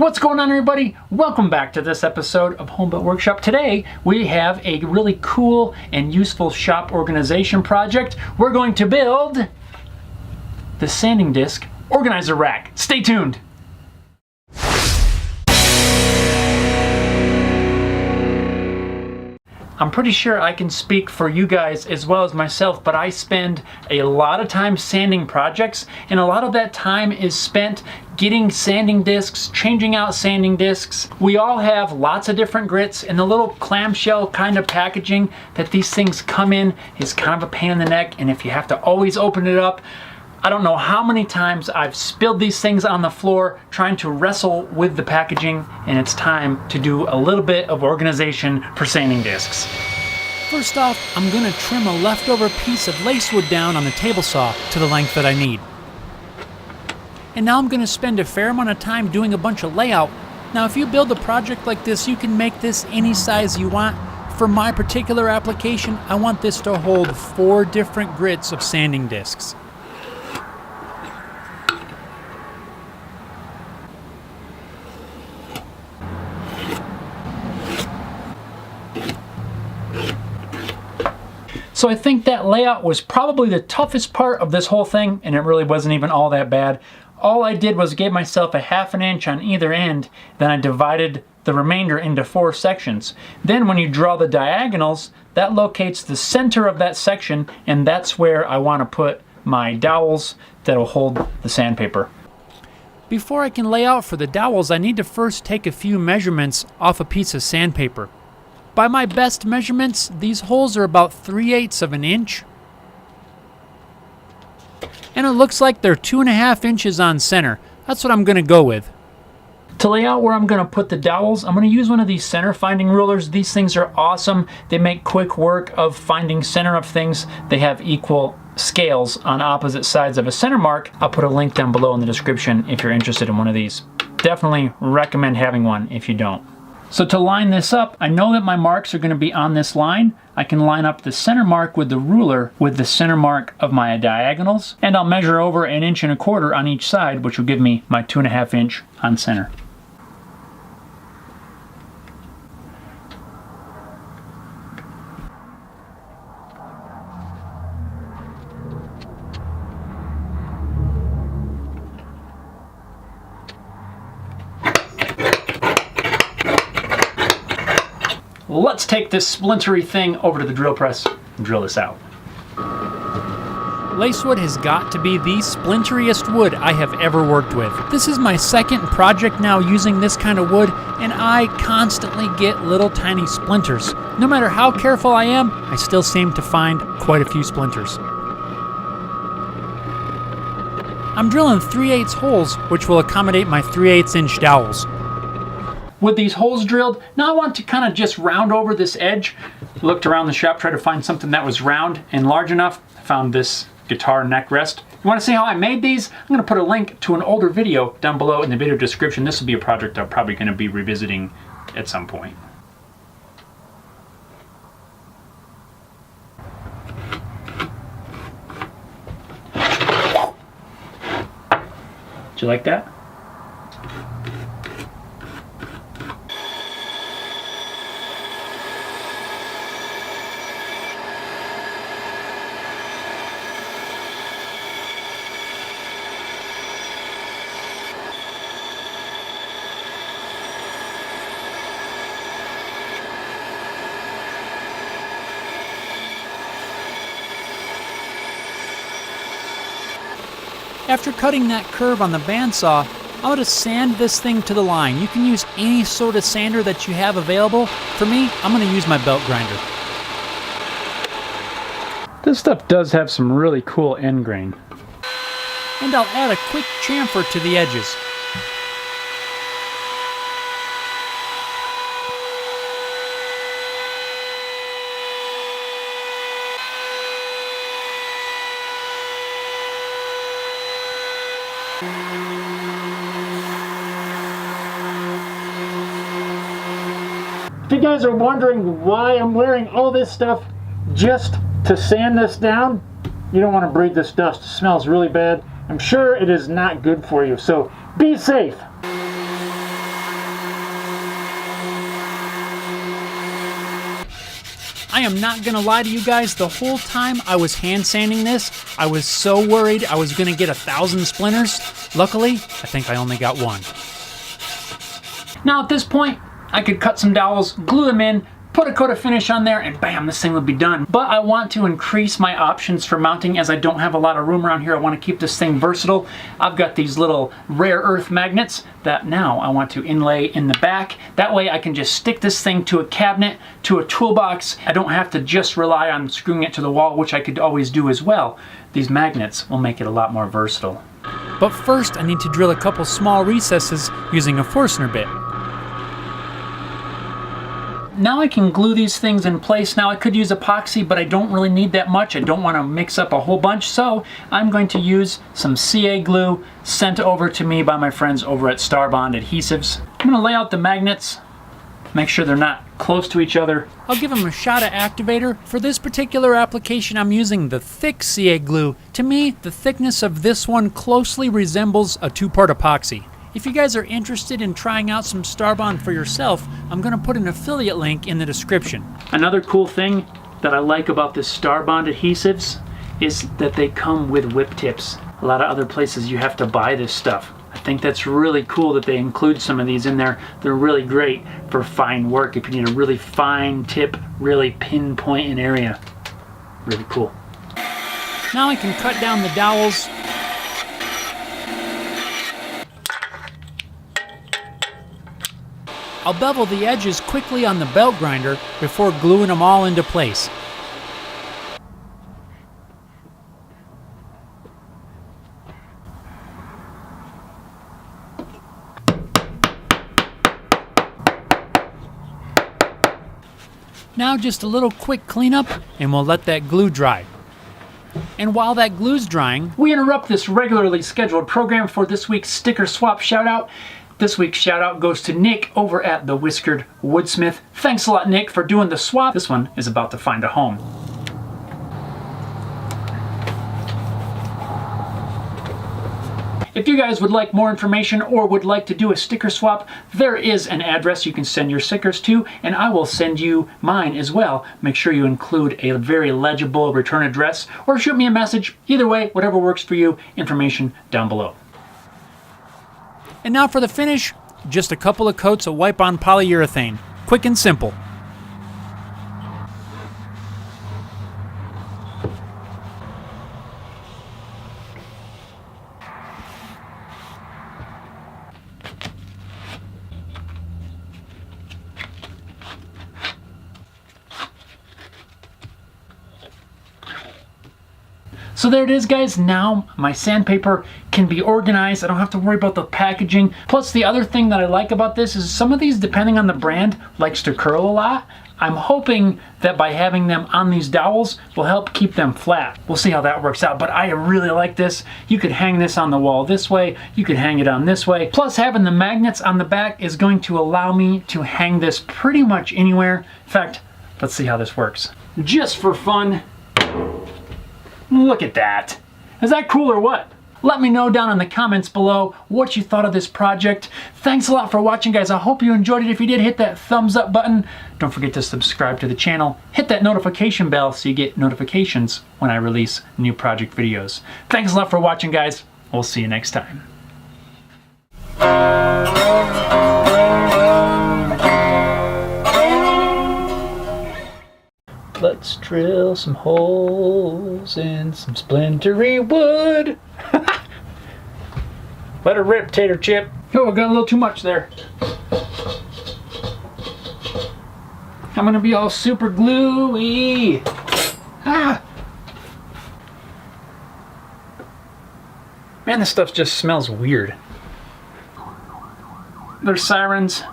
What's going on, everybody? Welcome back to this episode of Home Built Workshop. Today we have a really cool and useful shop organization project. We're going to build the sanding disc organizer rack. Stay tuned. I'm pretty sure I can speak for you guys as well as myself, but I spend a lot of time sanding projects, and a lot of that time is spent getting sanding discs, changing out sanding discs. We all have lots of different grits, and the little clamshell kind of packaging that these things come in is kind of a pain in the neck, and if you have to always open it up, I don't know how many times I've spilled these things on the floor trying to wrestle with the packaging, and it's time to do a little bit of organization for sanding discs. First off, I'm going to trim a leftover piece of lacewood down on the table saw to the length that I need. And now I'm going to spend a fair amount of time doing a bunch of layout. Now if you build a project like this, you can make this any size you want. For my particular application, I want this to hold 4 different grits of sanding discs. So I think that layout was probably the toughest part of this whole thing, and it really wasn't even all that bad. All I did was give myself a 1/2 inch on either end, then I divided the remainder into 4 sections. Then when you draw the diagonals, that locates the center of that section, and that's where I want to put my dowels that'll hold the sandpaper. Before I can lay out for the dowels, I need to first take a few measurements off a piece of sandpaper. By my best measurements, these holes are about 3/8 of an inch. And it looks like they're 2.5 inches on center. That's what I'm going to go with. To lay out where I'm going to put the dowels, I'm going to use one of these center finding rulers. These things are awesome. They make quick work of finding center of things. They have equal scales on opposite sides of a center mark. I'll put a link down below in the description if you're interested in one of these. Definitely recommend having one if you don't. So to line this up, I know that my marks are going to be on this line. I can line up the center mark with the ruler with the center mark of my diagonals, and I'll measure over 1.25 inches on each side, which will give me my 2.5 inch on center. Let's take this splintery thing over to the drill press and drill this out. Lacewood has got to be the splinteriest wood I have ever worked with. This is my second project now using this kind of wood, and I constantly get little tiny splinters. No matter how careful I am, I still seem to find quite a few splinters. I'm drilling 3/8 holes, which will accommodate my 3/8 inch dowels. With these holes drilled, now I want to kind of just round over this edge. Looked around the shop, tried to find something that was round and large enough. I found this guitar neck rest. You want to see how I made these? I'm going to put a link to an older video down below in the video description. This will be a project I'm probably going to be revisiting at some point. Did you like that? After cutting that curve on the bandsaw, I'll just sand this thing to the line. You can use any sort of sander that you have available. For me, I'm going to use my belt grinder. This stuff does have some really cool end grain. And I'll add a quick chamfer to the edges. If you guys are wondering why I'm wearing all this stuff just to sand this down, you don't want to breathe this dust. It smells really bad. I'm sure it is not good for you, so be safe. I am not gonna lie to you guys, the whole time I was hand sanding this, I was so worried I was gonna get 1,000 splinters. Luckily, I think I only got one. Now at this point, I could cut some dowels, glue them in, put a coat of finish on there, and bam, this thing would be done. But I want to increase my options for mounting as I don't have a lot of room around here. I want to keep this thing versatile. I've got these little rare earth magnets that now I want to inlay in the back. That way I can just stick this thing to a cabinet, to a toolbox. I don't have to just rely on screwing it to the wall, which I could always do as well. These magnets will make it a lot more versatile. But first, I need to drill a couple small recesses using a Forstner bit. Now I can glue these things in place. Now I could use epoxy, but I don't really need that much. I don't want to mix up a whole bunch, so I'm going to use some CA glue sent over to me by my friends over at Starbond Adhesives. I'm going to lay out the magnets, make sure they're not close to each other. I'll give them a shot of activator. For this particular application, I'm using the thick CA glue. To me, the thickness of this one closely resembles a 2-part epoxy. If you guys are interested in trying out some Starbond for yourself, I'm going to put an affiliate link in the description. Another cool thing that I like about this Starbond adhesives is that they come with whip tips. A lot of other places you have to buy this stuff. I think that's really cool that they include some of these in there. They're really great for fine work if you need a really fine tip, really pinpoint an area. Really cool. Now I can cut down the dowels. I'll bevel the edges quickly on the belt grinder before gluing them all into place. Now just a little quick cleanup and we'll let that glue dry. And while that glue's drying, we interrupt this regularly scheduled program for this week's sticker swap shout out. This week's shout out goes to Nick over at the Whiskered Woodsmith. Thanks a lot, Nick, for doing the swap. This one is about to find a home. If you guys would like more information or would like to do a sticker swap, there is an address you can send your stickers to, and I will send you mine as well. Make sure you include a very legible return address or shoot me a message. Either way, whatever works for you, information down below. and now for the finish, just a couple of coats of wipe-on polyurethane. Quick and simple. So there it is, guys. Now my sandpaper can be organized. I don't have to worry about the packaging. Plus, the other thing that I like about this is some of these, depending on the brand, likes to curl a lot. I'm hoping that by having them on these dowels will help keep them flat. We'll see how that works out, but I really like this. You could hang this on the wall this way. You could hang it on this way. Plus, having the magnets on the back is going to allow me to hang this pretty much anywhere. In fact, let's see how this works. Just for fun, look at that. Is that cool or what? Let me know down in the comments below what you thought of this project. Thanks a lot for watching, guys. I hope you enjoyed it. If you did, hit that thumbs up button. Don't forget to subscribe to the channel. Hit that notification bell so you get notifications when I release new project videos. Thanks a lot for watching, guys. We'll see you next time. Let's drill some holes in some splintery wood. Let her rip, Tater Chip. Oh, I got a little too much there. I'm gonna be all super gluey. Ah. Man, this stuff just smells weird. There's sirens.